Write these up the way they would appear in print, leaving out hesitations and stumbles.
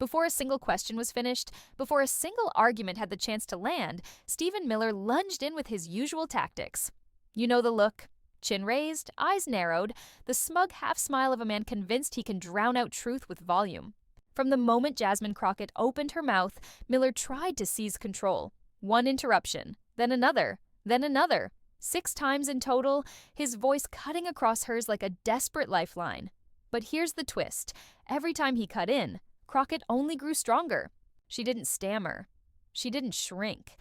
Before a single question was finished, before a single argument had the chance to land, Stephen Miller lunged in with his usual tactics. You know the look. Chin raised, eyes narrowed, the smug half-smile of a man convinced he can drown out truth with volume. From the moment Jasmine Crockett opened her mouth, Miller tried to seize control. One interruption, then another, then another. 6 times in total, his voice cutting across hers like a desperate lifeline. But here's the twist. Every time he cut in, Crockett only grew stronger. She didn't stammer. She didn't shrink.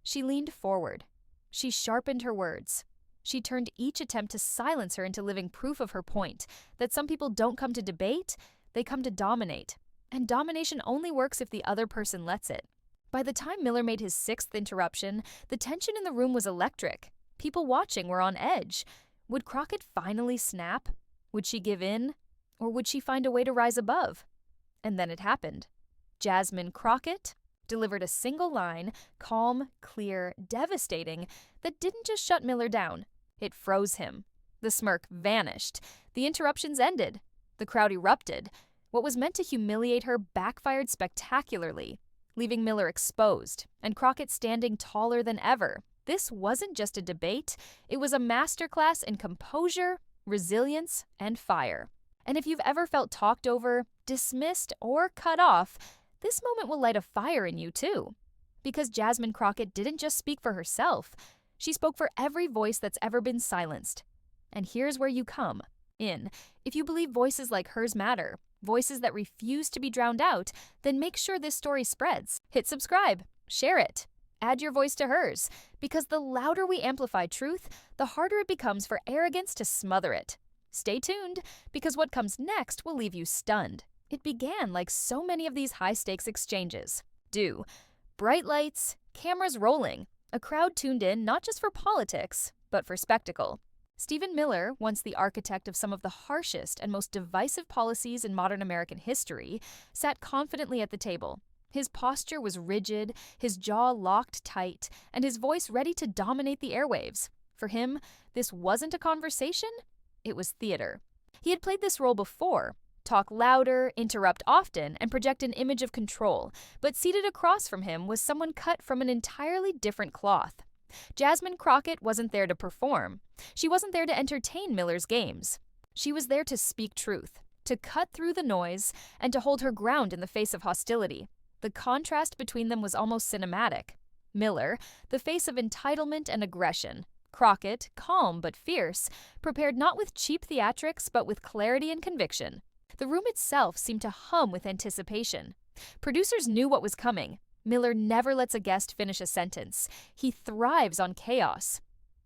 She leaned forward. She sharpened her words. She turned each attempt to silence her into living proof of her point, that some people don't come to debate, they come to dominate. And domination only works if the other person lets it. By the time Miller made his 6th interruption, the tension in the room was electric. People watching were on edge. Would Crockett finally snap? Would she give in? Or would she find a way to rise above? And then it happened. Jasmine Crockett delivered a single line, calm, clear, devastating, that didn't just shut Miller down. It froze him. The smirk vanished. The interruptions ended. The crowd erupted. What was meant to humiliate her backfired spectacularly, leaving Miller exposed and Crockett standing taller than ever. This wasn't just a debate. It was a masterclass in composure, resilience, and fire. And if you've ever felt talked over, dismissed, or cut off, this moment will light a fire in you too. Because Jasmine Crockett didn't just speak for herself, she spoke for every voice that's ever been silenced. And here's where you come in. If you believe voices like hers matter, voices that refuse to be drowned out, then make sure this story spreads. Hit subscribe, share it, add your voice to hers, because the louder we amplify truth, the harder it becomes for arrogance to smother it. Stay tuned, because what comes next will leave you stunned. It began like so many of these high-stakes exchanges. Bright lights, cameras rolling, a crowd tuned in not just for politics, but for spectacle. Stephen Miller, once the architect of some of the harshest and most divisive policies in modern American history, sat confidently at the table. His posture was rigid, his jaw locked tight, and his voice ready to dominate the airwaves. For him, this wasn't a conversation, it was theater. He had played this role before. Talk louder, interrupt often, and project an image of control, but seated across from him was someone cut from an entirely different cloth. Jasmine Crockett wasn't there to perform. She wasn't there to entertain Miller's games. She was there to speak truth, to cut through the noise, and to hold her ground in the face of hostility. The contrast between them was almost cinematic. Miller, the face of entitlement and aggression. Crockett, calm but fierce, prepared not with cheap theatrics but with clarity and conviction. The room itself seemed to hum with anticipation. Producers knew what was coming. Miller never lets a guest finish a sentence. He thrives on chaos.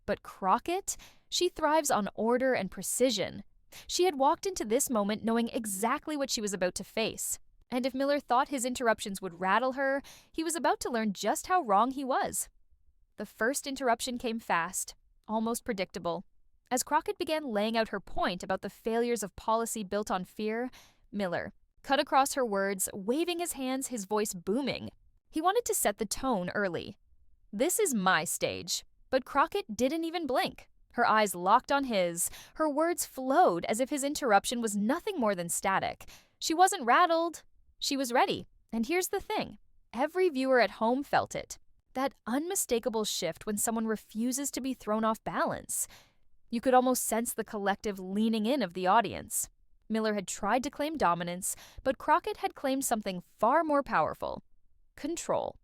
But Crockett? She thrives on order and precision. She had walked into this moment knowing exactly what she was about to face. And if Miller thought his interruptions would rattle her, he was about to learn just how wrong he was. The first interruption came fast, almost predictable. As Crockett began laying out her point about the failures of policy built on fear, Miller cut across her words, waving his hands, his voice booming. He wanted to set the tone early. This is my stage. But Crockett didn't even blink. Her eyes locked on his. Her words flowed as if his interruption was nothing more than static. She wasn't rattled. She was ready. And here's the thing. Every viewer at home felt it. That unmistakable shift when someone refuses to be thrown off balance. You could almost sense the collective leaning in of the audience. Miller had tried to claim dominance, but Crockett had claimed something far more powerful. Control.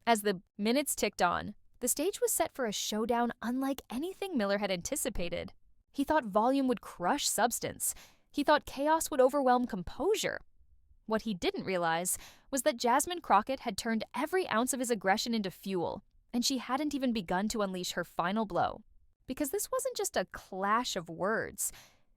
As the minutes ticked on, the stage was set for a showdown unlike anything Miller had anticipated. He thought volume would crush substance. He thought chaos would overwhelm composure. What he didn't realize was that Jasmine Crockett had turned every ounce of his aggression into fuel, and she hadn't even begun to unleash her final blow. Because this wasn't just a clash of words.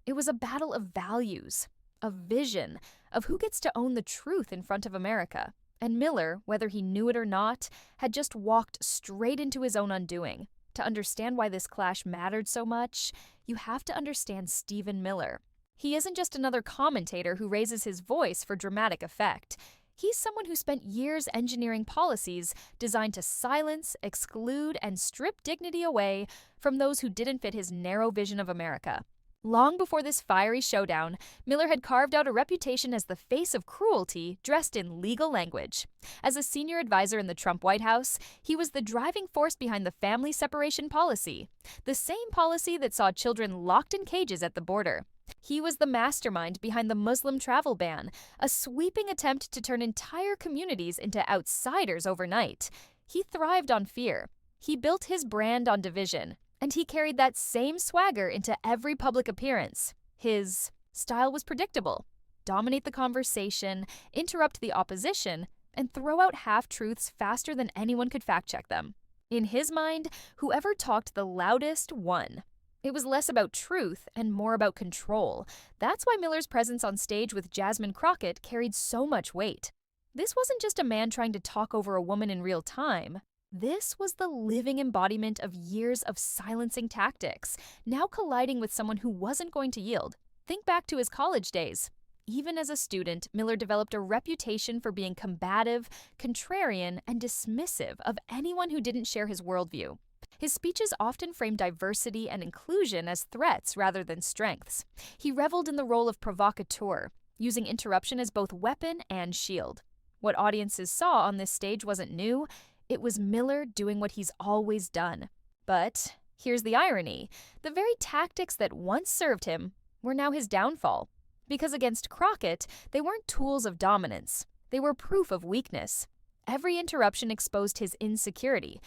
It was a battle of values, of vision, of who gets to own the truth in front of America. And Miller, whether he knew it or not, had just walked straight into his own undoing. To understand why this clash mattered so much, you have to understand Stephen Miller. He isn't just another commentator who raises his voice for dramatic effect. He's someone who spent years engineering policies designed to silence, exclude, and strip dignity away from those who didn't fit his narrow vision of America. Long before this fiery showdown, Miller had carved out a reputation as the face of cruelty dressed in legal language. As a senior advisor in the Trump White House, he was the driving force behind the family separation policy, the same policy that saw children locked in cages at the border. He was the mastermind behind the Muslim travel ban, a sweeping attempt to turn entire communities into outsiders overnight. He thrived on fear. He built his brand on division. And he carried that same swagger into every public appearance. His style was predictable: dominate the conversation, interrupt the opposition, and throw out half-truths faster than anyone could fact-check them. In his mind, whoever talked the loudest won. It was less about truth and more about control. That's why Miller's presence on stage with Jasmine Crockett carried so much weight. This wasn't just a man trying to talk over a woman in real time. This was the living embodiment of years of silencing tactics, now colliding with someone who wasn't going to yield. Think back to his college days. Even as a student, Miller developed a reputation for being combative, contrarian, and dismissive of anyone who didn't share his worldview. His speeches often framed diversity and inclusion as threats rather than strengths. He reveled in the role of provocateur, using interruption as both weapon and shield. What audiences saw on this stage wasn't new. It was Miller doing what he's always done. But here's the irony. The very tactics that once served him were now his downfall. Because against Crockett, they weren't tools of dominance. They were proof of weakness. Every interruption exposed his insecurity.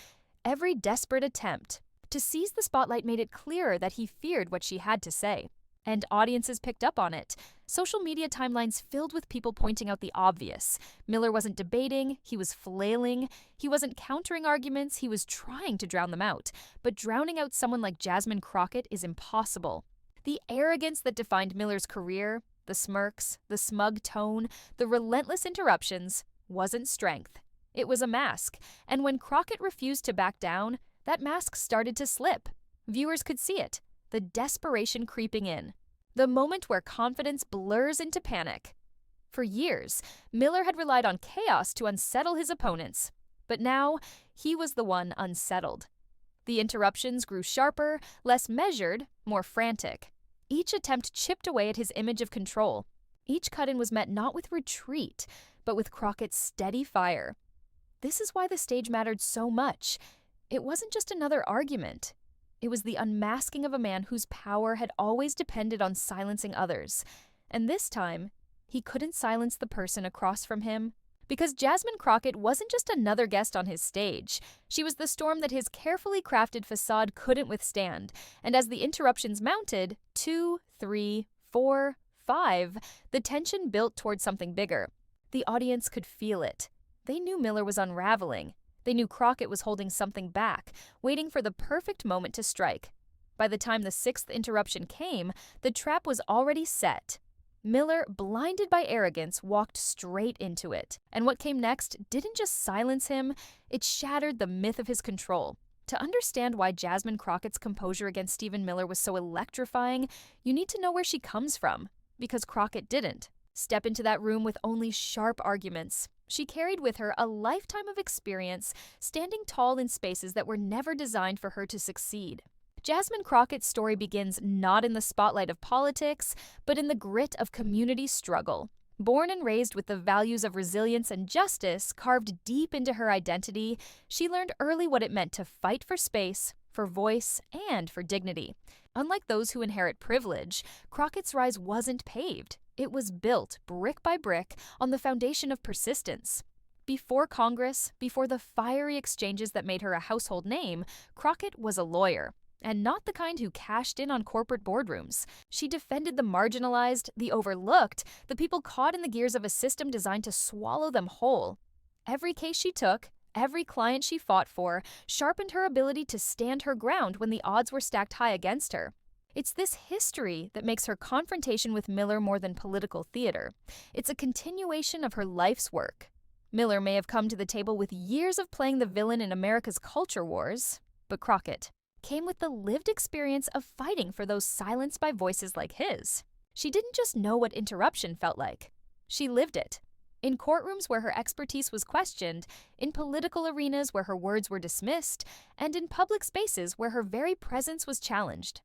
Every desperate attempt to seize the spotlight made it clearer that he feared what she had to say. And audiences picked up on it. Social media timelines filled with people pointing out the obvious. Miller wasn't debating, he was flailing. He wasn't countering arguments, he was trying to drown them out. But drowning out someone like Jasmine Crockett is impossible. The arrogance that defined Miller's career, the smirks, the smug tone, the relentless interruptions, wasn't strength. It was a mask. And when Crockett refused to back down, that mask started to slip. Viewers could see it. The desperation creeping in. The moment where confidence blurs into panic. For years, Miller had relied on chaos to unsettle his opponents. But now, he was the one unsettled. The interruptions grew sharper, less measured, more frantic. Each attempt chipped away at his image of control. Each cut-in was met not with retreat, but with Crockett's steady fire. This is why the stage mattered so much. It wasn't just another argument. It was the unmasking of a man whose power had always depended on silencing others. And this time, he couldn't silence the person across from him. Because Jasmine Crockett wasn't just another guest on his stage. She was the storm that his carefully crafted facade couldn't withstand. And as the interruptions mounted, 2, 3, 4, 5, the tension built towards something bigger. The audience could feel it. They knew Miller was unraveling. They knew Crockett was holding something back, waiting for the perfect moment to strike. By the time the sixth interruption came, the trap was already set. Miller, blinded by arrogance, walked straight into it. And what came next didn't just silence him, it shattered the myth of his control. To understand why Jasmine Crockett's composure against Stephen Miller was so electrifying, you need to know where she comes from. Because Crockett didn't. Step into that room with only sharp arguments. She carried with her a lifetime of experience, standing tall in spaces that were never designed for her to succeed. Jasmine Crockett's story begins not in the spotlight of politics, but in the grit of community struggle. Born and raised with the values of resilience and justice carved deep into her identity, she learned early what it meant to fight for space, for voice, and for dignity. Unlike those who inherit privilege, Crockett's rise wasn't paved. It was built, brick by brick, on the foundation of persistence. Before Congress, before the fiery exchanges that made her a household name, Crockett was a lawyer. And not the kind who cashed in on corporate boardrooms. She defended the marginalized, the overlooked, the people caught in the gears of a system designed to swallow them whole. Every case she took, every client she fought for, sharpened her ability to stand her ground when the odds were stacked high against her. It's this history that makes her confrontation with Miller more than political theater. It's a continuation of her life's work. Miller may have come to the table with years of playing the villain in America's culture wars, but Crockett came with the lived experience of fighting for those silenced by voices like his. She didn't just know what interruption felt like. She lived it. In courtrooms where her expertise was questioned, in political arenas where her words were dismissed, and in public spaces where her very presence was challenged.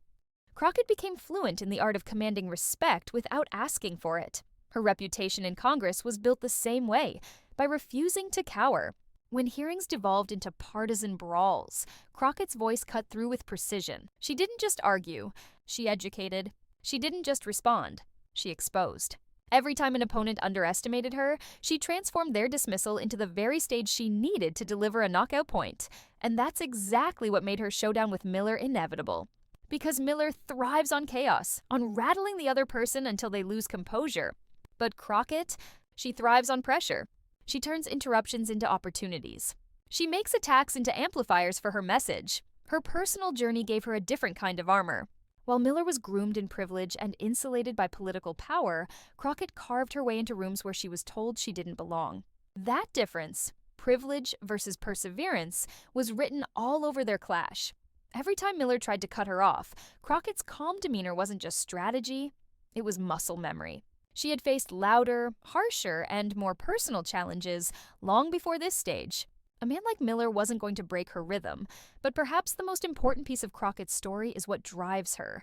Crockett became fluent in the art of commanding respect without asking for it. Her reputation in Congress was built the same way, by refusing to cower. When hearings devolved into partisan brawls, Crockett's voice cut through with precision. She didn't just argue, she educated. She didn't just respond, she exposed. Every time an opponent underestimated her, she transformed their dismissal into the very stage she needed to deliver a knockout point. And that's exactly what made her showdown with Miller inevitable. Because Miller thrives on chaos, on rattling the other person until they lose composure. But Crockett, she thrives on pressure. She turns interruptions into opportunities. She makes attacks into amplifiers for her message. Her personal journey gave her a different kind of armor. While Miller was groomed in privilege and insulated by political power, Crockett carved her way into rooms where she was told she didn't belong. That difference, privilege versus perseverance, was written all over their clash. Every time Miller tried to cut her off, Crockett's calm demeanor wasn't just strategy, it was muscle memory. She had faced louder, harsher, and more personal challenges long before this stage. A man like Miller wasn't going to break her rhythm, but perhaps the most important piece of Crockett's story is what drives her.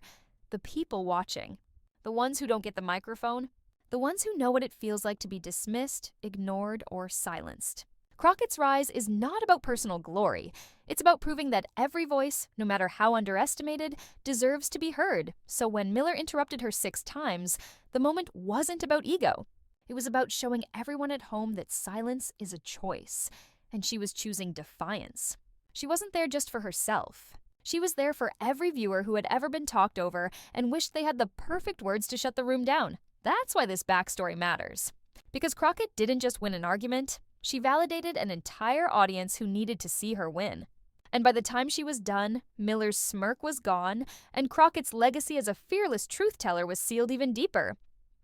The people watching. The ones who don't get the microphone. The ones who know what it feels like to be dismissed, ignored, or silenced. Crockett's rise is not about personal glory. It's about proving that every voice, no matter how underestimated, deserves to be heard. So when Miller interrupted her 6 times, the moment wasn't about ego. It was about showing everyone at home that silence is a choice, and she was choosing defiance. She wasn't there just for herself. She was there for every viewer who had ever been talked over and wished they had the perfect words to shut the room down. That's why this backstory matters. Because Crockett didn't just win an argument, she validated an entire audience who needed to see her win. And by the time she was done, Miller's smirk was gone, and Crockett's legacy as a fearless truth-teller was sealed even deeper.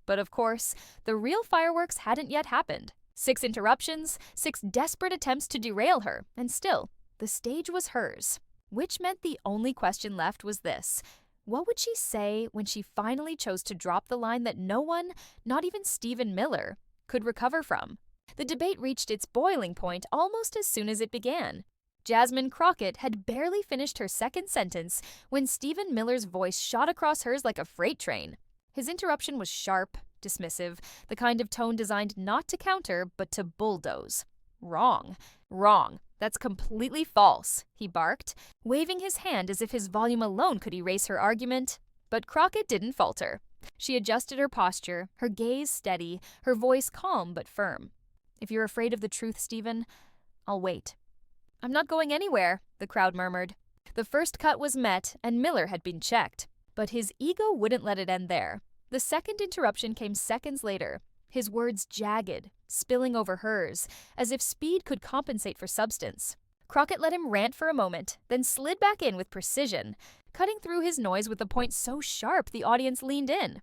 But of course, the real fireworks hadn't yet happened. 6 interruptions, 6 desperate attempts to derail her, and still, the stage was hers. Which meant the only question left was this: what would she say when she finally chose to drop the line that no one, not even Stephen Miller, could recover from? The debate reached its boiling point almost as soon as it began. Jasmine Crockett had barely finished her second sentence when Stephen Miller's voice shot across hers like a freight train. His interruption was sharp, dismissive, the kind of tone designed not to counter, but to bulldoze. Wrong. Wrong. That's completely false, he barked, waving his hand as if his volume alone could erase her argument. But Crockett didn't falter. She adjusted her posture, her gaze steady, her voice calm but firm. If you're afraid of the truth, Stephen, I'll wait. I'm not going anywhere, the crowd murmured. The first cut was met, and Miller had been checked. But his ego wouldn't let it end there. The second interruption came seconds later, his words jagged, spilling over hers, as if speed could compensate for substance. Crockett let him rant for a moment, then slid back in with precision, cutting through his noise with a point so sharp the audience leaned in.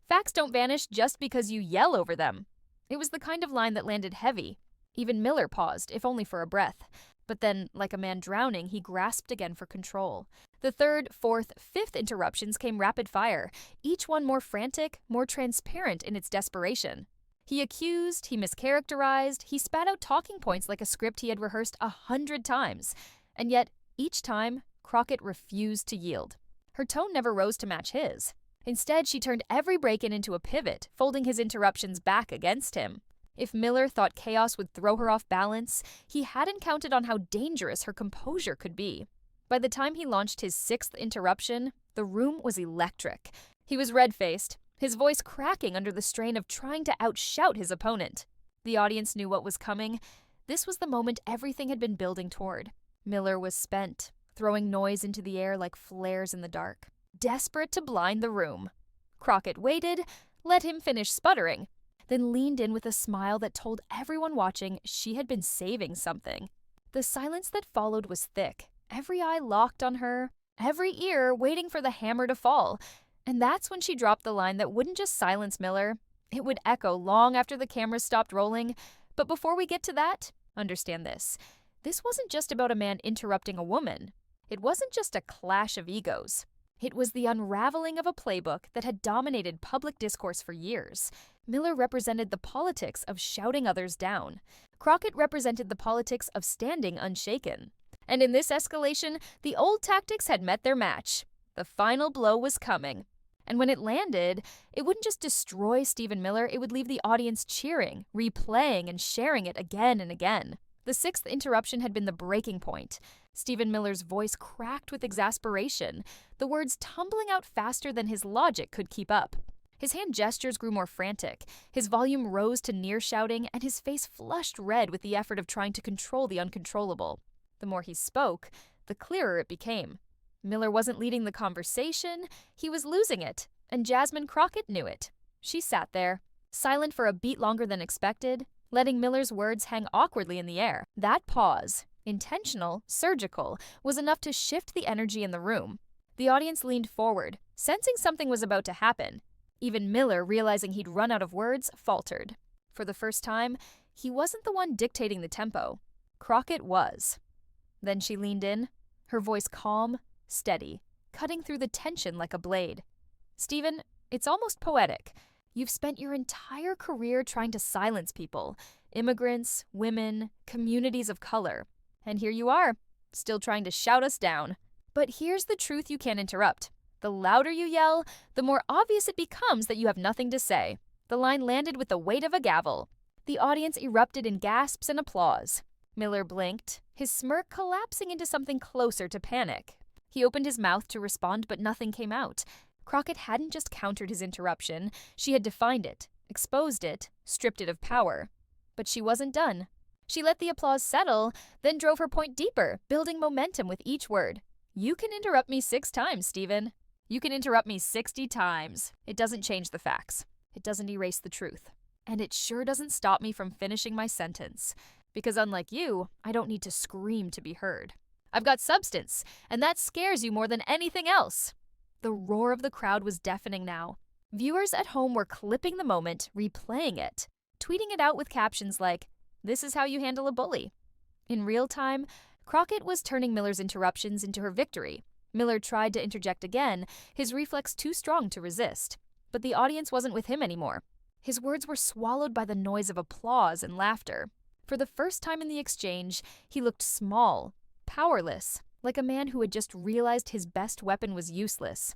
Facts don't vanish just because you yell over them. It was the kind of line that landed heavy. Even Miller paused, if only for a breath. But then, like a man drowning, he grasped again for control. The third, fourth, fifth interruptions came rapid fire, each one more frantic, more transparent in its desperation. He accused, he mischaracterized, he spat out talking points like a script he had rehearsed 100 times. And yet, each time, Crockett refused to yield. Her tone never rose to match his. Instead, she turned every break-in into a pivot, folding his interruptions back against him. If Miller thought chaos would throw her off balance, he hadn't counted on how dangerous her composure could be. By the time he launched his 6th interruption, the room was electric. He was red-faced, his voice cracking under the strain of trying to outshout his opponent. The audience knew what was coming. This was the moment everything had been building toward. Miller was spent, throwing noise into the air like flares in the dark, desperate to blind the room. Crockett waited, let him finish sputtering, then leaned in with a smile that told everyone watching she had been saving something. The silence that followed was thick, every eye locked on her, every ear waiting for the hammer to fall. And that's when she dropped the line that wouldn't just silence Miller, it would echo long after the cameras stopped rolling. But before we get to that, understand this. This wasn't just about a man interrupting a woman. It wasn't just a clash of egos. It was the unraveling of a playbook that had dominated public discourse for years. Miller represented the politics of shouting others down. Crockett represented the politics of standing unshaken. And in this escalation, the old tactics had met their match. The final blow was coming. And when it landed, it wouldn't just destroy Stephen Miller, it would leave the audience cheering, replaying, and sharing it again and again. The sixth interruption had been the breaking point. Stephen Miller's voice cracked with exasperation, the words tumbling out faster than his logic could keep up. His hand gestures grew more frantic, his volume rose to near shouting, and his face flushed red with the effort of trying to control the uncontrollable. The more he spoke, the clearer it became. Miller wasn't leading the conversation, he was losing it, and Jasmine Crockett knew it. She sat there, silent for a beat longer than expected, letting Miller's words hang awkwardly in the air. That pause, intentional, surgical, was enough to shift the energy in the room. The audience leaned forward, sensing something was about to happen. Even Miller, realizing he'd run out of words, faltered. For the first time, he wasn't the one dictating the tempo. Crockett was. Then she leaned in, her voice calm, steady, cutting through the tension like a blade. "Stephen, it's almost poetic. You've spent your entire career trying to silence people, immigrants, women, communities of color. And here you are, still trying to shout us down. But here's the truth you can't interrupt. The louder you yell, the more obvious it becomes that you have nothing to say." The line landed with the weight of a gavel. The audience erupted in gasps and applause. Miller blinked, his smirk collapsing into something closer to panic. He opened his mouth to respond, but nothing came out. Crockett hadn't just countered his interruption, she had defined it, exposed it, stripped it of power. But she wasn't done. She let the applause settle, then drove her point deeper, building momentum with each word. "You can interrupt me 6 times, Stephen. You can interrupt me 60 times. It doesn't change the facts. It doesn't erase the truth. And it sure doesn't stop me from finishing my sentence. Because unlike you, I don't need to scream to be heard. I've got substance, and that scares you more than anything else." The roar of the crowd was deafening now. Viewers at home were clipping the moment, replaying it, tweeting it out with captions like, "This is how you handle a bully." In real time, Crockett was turning Miller's interruptions into her victory. Miller tried to interject again, his reflex too strong to resist. But the audience wasn't with him anymore. His words were swallowed by the noise of applause and laughter. For the first time in the exchange, he looked small, powerless, like a man who had just realized his best weapon was useless.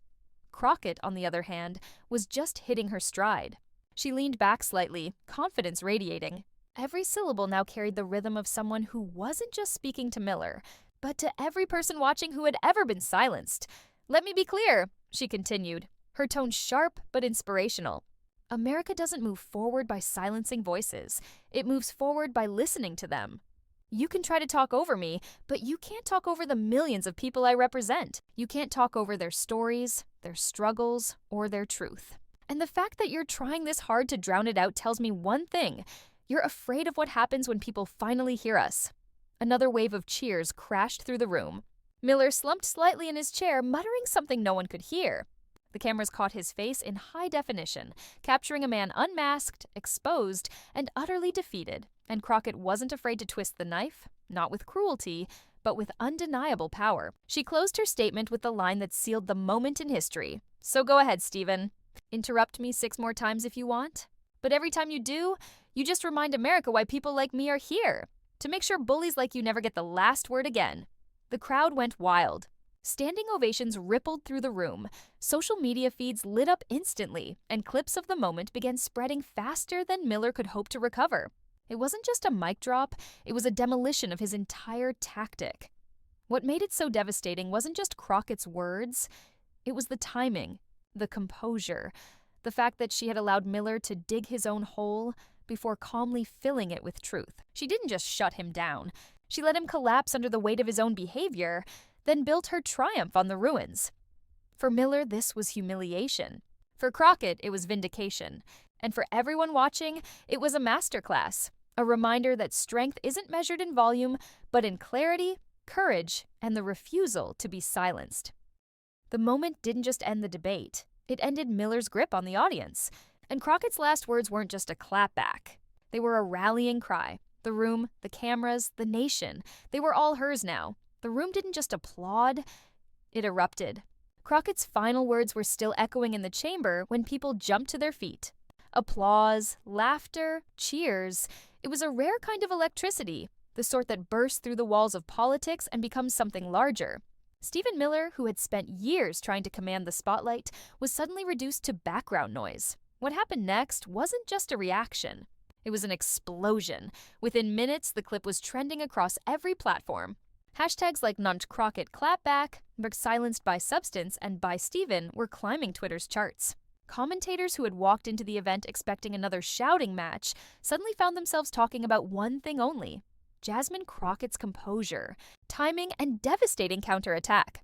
Crockett, on the other hand, was just hitting her stride. She leaned back slightly, confidence radiating. Every syllable now carried the rhythm of someone who wasn't just speaking to Miller, but to every person watching who had ever been silenced. "Let me be clear," she continued, her tone sharp but inspirational. "America doesn't move forward by silencing voices. It moves forward by listening to them. You can try to talk over me, but you can't talk over the millions of people I represent. You can't talk over their stories, their struggles, or their truth. And the fact that you're trying this hard to drown it out tells me one thing. You're afraid of what happens when people finally hear us." Another wave of cheers crashed through the room. Miller slumped slightly in his chair, muttering something no one could hear. The cameras caught his face in high definition, capturing a man unmasked, exposed, and utterly defeated. And Crockett wasn't afraid to twist the knife, not with cruelty, but with undeniable power. She closed her statement with the line that sealed the moment in history. "So go ahead, Stephen. Interrupt me 6 more times if you want. But every time you do, you just remind America why people like me are here. To make sure bullies like you never get the last word again." The crowd went wild. Standing ovations rippled through the room. Social media feeds lit up instantly, and clips of the moment began spreading faster than Miller could hope to recover. It wasn't just a mic drop, it was a demolition of his entire tactic. What made it so devastating wasn't just Crockett's words, it was the timing, the composure, the fact that she had allowed Miller to dig his own hole before calmly filling it with truth. She didn't just shut him down, she let him collapse under the weight of his own behavior, then built her triumph on the ruins. For Miller, this was humiliation. For Crockett, it was vindication. And for everyone watching, it was a masterclass, a reminder that strength isn't measured in volume, but in clarity, courage, and the refusal to be silenced. The moment didn't just end the debate, it ended Miller's grip on the audience. And Crockett's last words weren't just a clapback. They were a rallying cry. The room, the cameras, the nation, they were all hers now. The room didn't just applaud, it erupted. Crockett's final words were still echoing in the chamber when people jumped to their feet. Applause, laughter, cheers. It was a rare kind of electricity, the sort that bursts through the walls of politics and becomes something larger. Stephen Miller, who had spent years trying to command the spotlight, was suddenly reduced to background noise. What happened next wasn't just a reaction. It was an explosion. Within minutes, the clip was trending across every platform. Hashtags like #NunchCrockett clapback, #silenced by substance, and by Stephen were climbing Twitter's charts. Commentators who had walked into the event expecting another shouting match suddenly found themselves talking about one thing only: Jasmine Crockett's composure, timing, and devastating counterattack.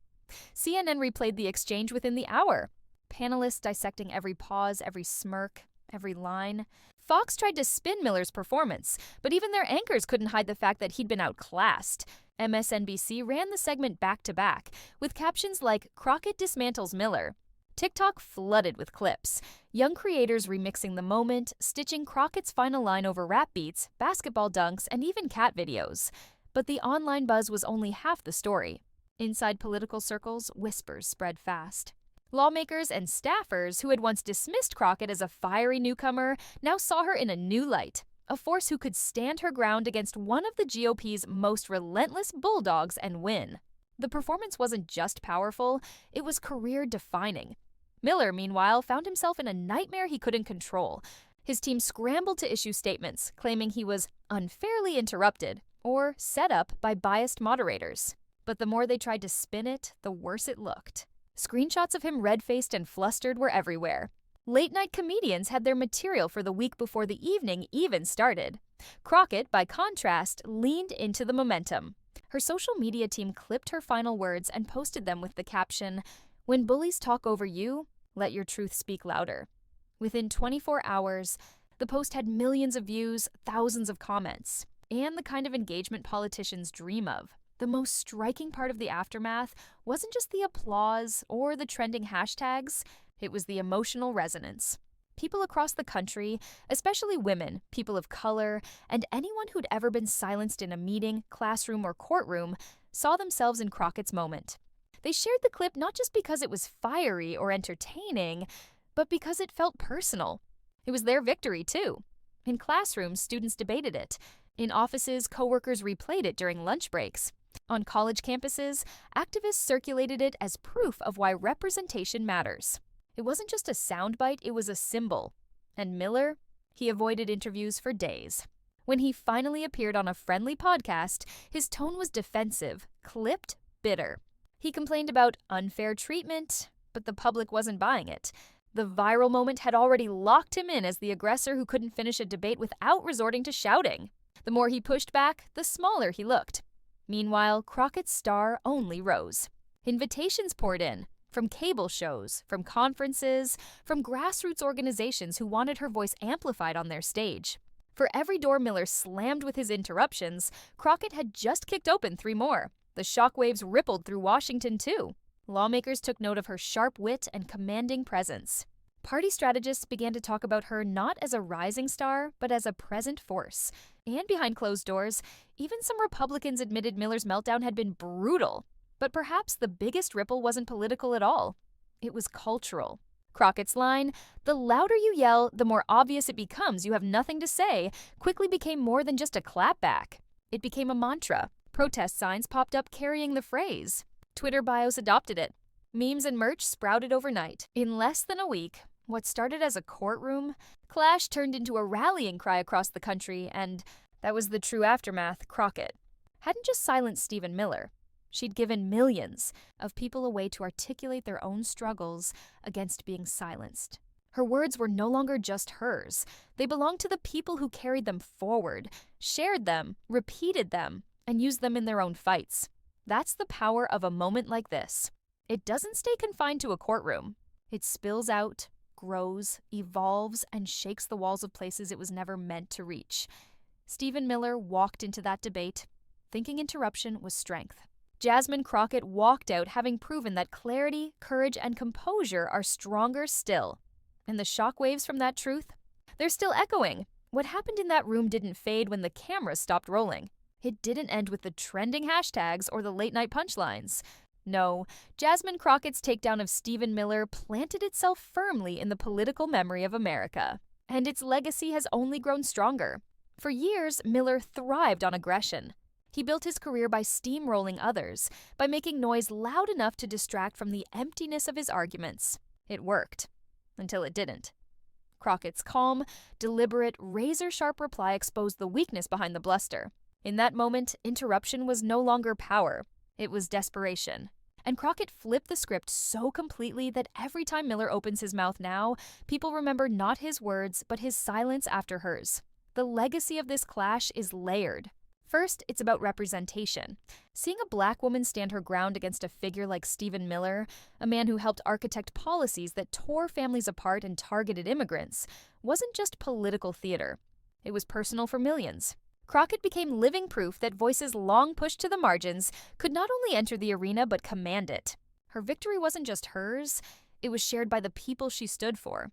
CNN replayed the exchange within the hour. Panelists dissecting every pause, every smirk, every line. Fox tried to spin Miller's performance, but even their anchors couldn't hide the fact that he'd been outclassed. MSNBC ran the segment back-to-back, with captions like "Crockett dismantles Miller." TikTok flooded with clips. Young creators remixing the moment, stitching Crockett's final line over rap beats, basketball dunks, and even cat videos. But the online buzz was only half the story. Inside political circles, whispers spread fast. Lawmakers and staffers who had once dismissed Crockett as a fiery newcomer now saw her in a new light, a force who could stand her ground against one of the GOP's most relentless bulldogs and win. The performance wasn't just powerful, it was career-defining. Miller, meanwhile, found himself in a nightmare he couldn't control. His team scrambled to issue statements, claiming he was unfairly interrupted or set up by biased moderators. But the more they tried to spin it, the worse it looked. Screenshots of him red-faced and flustered were everywhere. Late-night comedians had their material for the week before the evening even started. Crockett, by contrast, leaned into the momentum. Her social media team clipped her final words and posted them with the caption, "When bullies talk over you, let your truth speak louder." Within 24 hours, the post had millions of views, thousands of comments, and the kind of engagement politicians dream of. The most striking part of the aftermath wasn't just the applause or the trending hashtags, it was the emotional resonance. People across the country, especially women, people of color, and anyone who'd ever been silenced in a meeting, classroom, or courtroom, saw themselves in Crockett's moment. They shared the clip not just because it was fiery or entertaining, but because it felt personal. It was their victory, too. In classrooms, students debated it. In offices, coworkers replayed it during lunch breaks. On college campuses, activists circulated it as proof of why representation matters. It wasn't just a soundbite, it was a symbol. And Miller? He avoided interviews for days. When he finally appeared on a friendly podcast, his tone was defensive, clipped, bitter. He complained about unfair treatment, but the public wasn't buying it. The viral moment had already locked him in as the aggressor who couldn't finish a debate without resorting to shouting. The more he pushed back, the smaller he looked. Meanwhile, Crockett's star only rose. Invitations poured in, from cable shows, from conferences, from grassroots organizations who wanted her voice amplified on their stage. For every door Miller slammed with his interruptions, Crockett had just kicked open 3 more. The shockwaves rippled through Washington, too. Lawmakers took note of her sharp wit and commanding presence. Party strategists began to talk about her not as a rising star, but as a present force. And behind closed doors, even some Republicans admitted Miller's meltdown had been brutal. But perhaps the biggest ripple wasn't political at all. It was cultural. Crockett's line, "The louder you yell, the more obvious it becomes you have nothing to say," quickly became more than just a clapback. It became a mantra. Protest signs popped up carrying the phrase. Twitter bios adopted it. Memes and merch sprouted overnight. In less than a week, what started as a courtroom clash turned into a rallying cry across the country, and that was the true aftermath. Crockett hadn't just silenced Stephen Miller. She'd given millions of people a way to articulate their own struggles against being silenced. Her words were no longer just hers. They belonged to the people who carried them forward, shared them, repeated them, and used them in their own fights. That's the power of a moment like this. It doesn't stay confined to a courtroom. It spills out, grows, evolves, and shakes the walls of places it was never meant to reach. Stephen Miller walked into that debate, thinking interruption was strength. Jasmine Crockett walked out having proven that clarity, courage, and composure are stronger still. And the shockwaves from that truth? They're still echoing. What happened in that room didn't fade when the cameras stopped rolling. It didn't end with the trending hashtags or the late-night punchlines. No, Jasmine Crockett's takedown of Stephen Miller planted itself firmly in the political memory of America. And its legacy has only grown stronger. For years, Miller thrived on aggression. He built his career by steamrolling others, by making noise loud enough to distract from the emptiness of his arguments. It worked. Until it didn't. Crockett's calm, deliberate, razor-sharp reply exposed the weakness behind the bluster. In that moment, interruption was no longer power. It was desperation. And Crockett flipped the script so completely that every time Miller opens his mouth now, people remember not his words, but his silence after hers. The legacy of this clash is layered. First, it's about representation. Seeing a black woman stand her ground against a figure like Stephen Miller, a man who helped architect policies that tore families apart and targeted immigrants, wasn't just political theater. It was personal for millions. Crockett became living proof that voices long pushed to the margins could not only enter the arena but command it. Her victory wasn't just hers, it was shared by the people she stood for.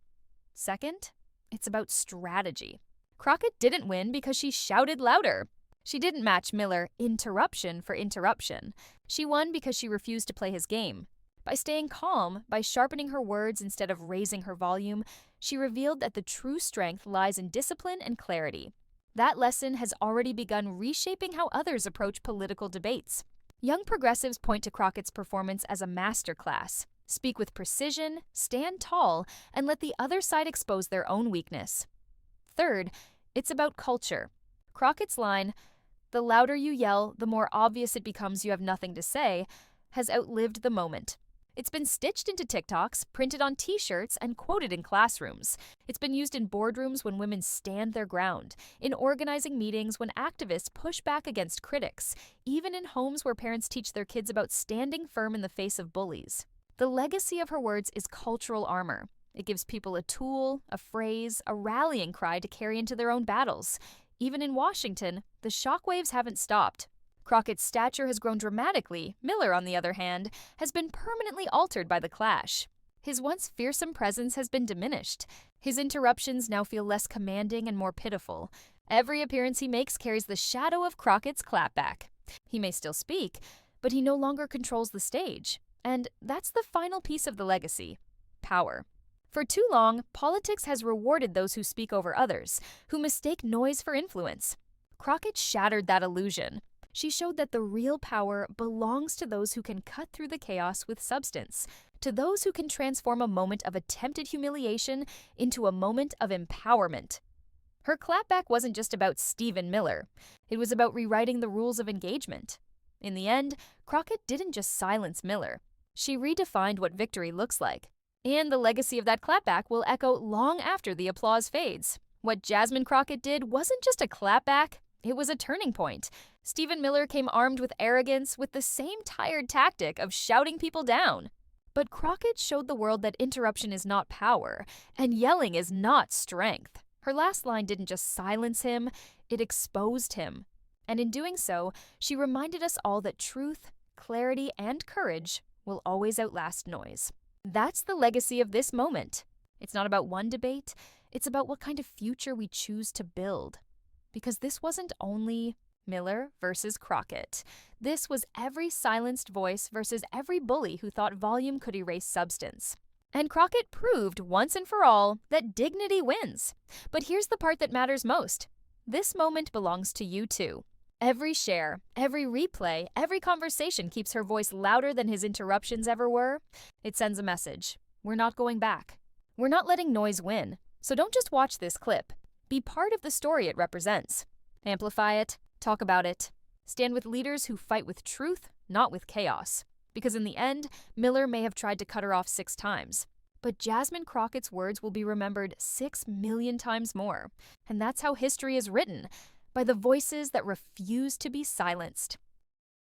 Second, it's about strategy. Crockett didn't win because she shouted louder. She didn't match Miller interruption for interruption. She won because she refused to play his game. By staying calm, by sharpening her words instead of raising her volume, she revealed that the true strength lies in discipline and clarity. That lesson has already begun reshaping how others approach political debates. Young progressives point to Crockett's performance as a masterclass. Speak with precision, stand tall, and let the other side expose their own weakness. Third, it's about culture. Crockett's line, "The louder you yell, the more obvious it becomes you have nothing to say," has outlived the moment. It's been stitched into TikToks, printed on t-shirts, and quoted in classrooms. It's been used in boardrooms when women stand their ground, in organizing meetings when activists push back against critics, even in homes where parents teach their kids about standing firm in the face of bullies. The legacy of her words is cultural armor. It gives people a tool, a phrase, a rallying cry to carry into their own battles. Even in Washington, the shockwaves haven't stopped. Crockett's stature has grown dramatically. Miller, on the other hand, has been permanently altered by the clash. His once fearsome presence has been diminished. His interruptions now feel less commanding and more pitiful. Every appearance he makes carries the shadow of Crockett's clapback. He may still speak, but he no longer controls the stage. And that's the final piece of the legacy: power. For too long, politics has rewarded those who speak over others, who mistake noise for influence. Crockett shattered that illusion. She showed that the real power belongs to those who can cut through the chaos with substance, to those who can transform a moment of attempted humiliation into a moment of empowerment. Her clapback wasn't just about Stephen Miller. It was about rewriting the rules of engagement. In the end, Crockett didn't just silence Miller. She redefined what victory looks like. And the legacy of that clapback will echo long after the applause fades. What Jasmine Crockett did wasn't just a clapback, it was a turning point. Stephen Miller came armed with arrogance, with the same tired tactic of shouting people down. But Crockett showed the world that interruption is not power, and yelling is not strength. Her last line didn't just silence him, it exposed him. And in doing so, she reminded us all that truth, clarity, and courage will always outlast noise. That's the legacy of this moment. It's not about one debate, it's about what kind of future we choose to build. Because this wasn't only Miller versus Crockett. This was every silenced voice versus every bully who thought volume could erase substance. And Crockett proved once and for all that dignity wins. But here's the part that matters most. This moment belongs to you too. Every share, every replay, every conversation keeps her voice louder than his interruptions ever were. It sends a message. We're not going back. We're not letting noise win. So don't just watch this clip. Be part of the story it represents. Amplify it. Talk about it. Stand with leaders who fight with truth, not with chaos. Because in the end, Miller may have tried to cut her off 6 times. But Jasmine Crockett's words will be remembered 6 million times more. And that's how history is written, by the voices that refuse to be silenced.